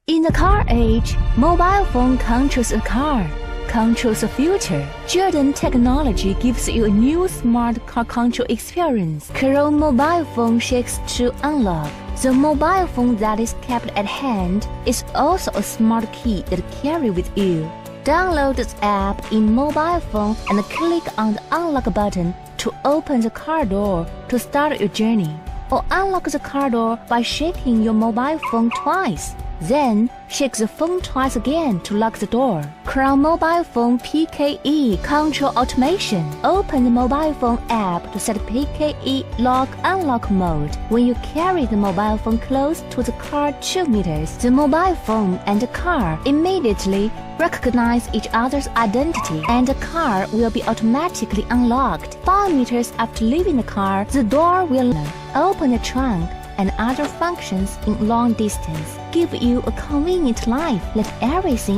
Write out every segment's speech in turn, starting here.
In the car age, mobile phone controls a car, controls the future. Modern technology gives you a new smart car control experience. Chrome mobile phone shakes to unlock. The mobile phone that is kept at hand is also a smart key that carry with you. Download this app in mobile phone and click on the unlock button to open the car door to start your journey. Or unlock the car door by shaking your mobile phone twice. Then, shake the phone twice again to lock the door. Crown Mobile Phone PKE Control Automation. Open the mobile phone app to set PKE lock-unlock mode. When you carry the mobile phone close to the car 2 meters, the mobile phone and the car immediately recognize each other's identity, and the car will be automatically unlocked. 5 meters after leaving the car, the door will open the trunk and other functions in long distance. Give you a convenient life. Let everything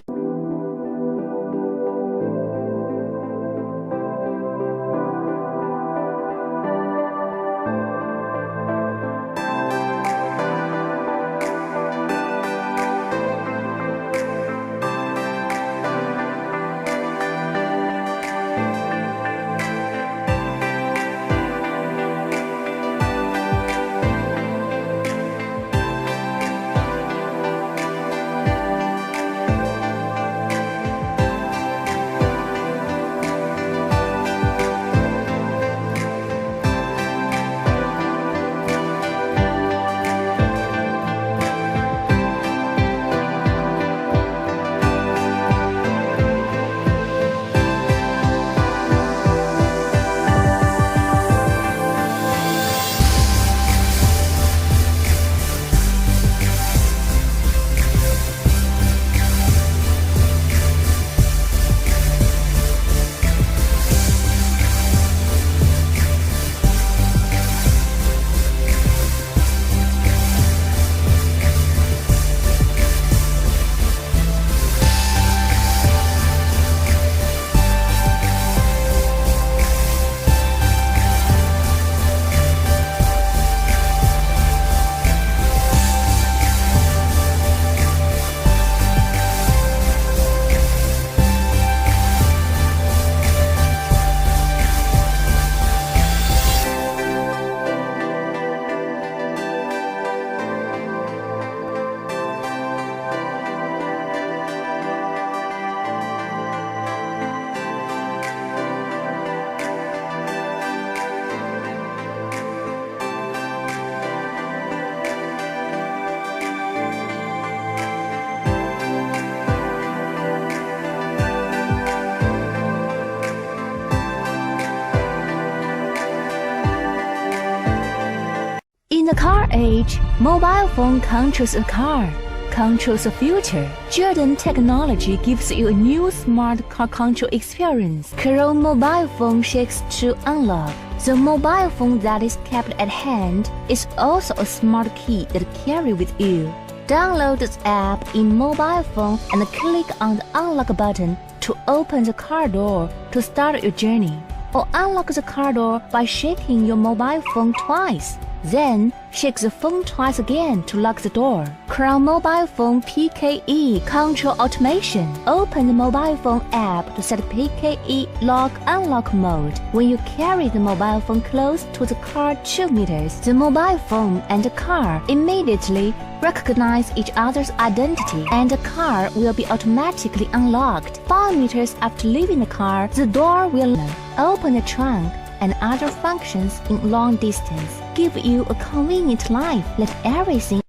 In the car age, mobile phone controls a car, controls the future. Modern technology gives you a new smart car control experience. Chrome mobile phone shakes to unlock. The mobile phone that is kept at hand is also a smart key that carry with you. Download this app in mobile phone and click on the unlock button to open the car door to start your journey. Or unlock the car door by shaking your mobile phone twice. Then, shake the phone twice again to lock the door. Crown Mobile Phone PKE Control Automation. Open the mobile phone app to set PKE lock-unlock mode. When you carry the mobile phone close to the car 2 meters, the mobile phone and the car immediately recognize each other's identity, and the car will be automatically unlocked. 5 meters after leaving the car, the door will open the trunk and other functions in long distance. Give you a convenient life. Let everything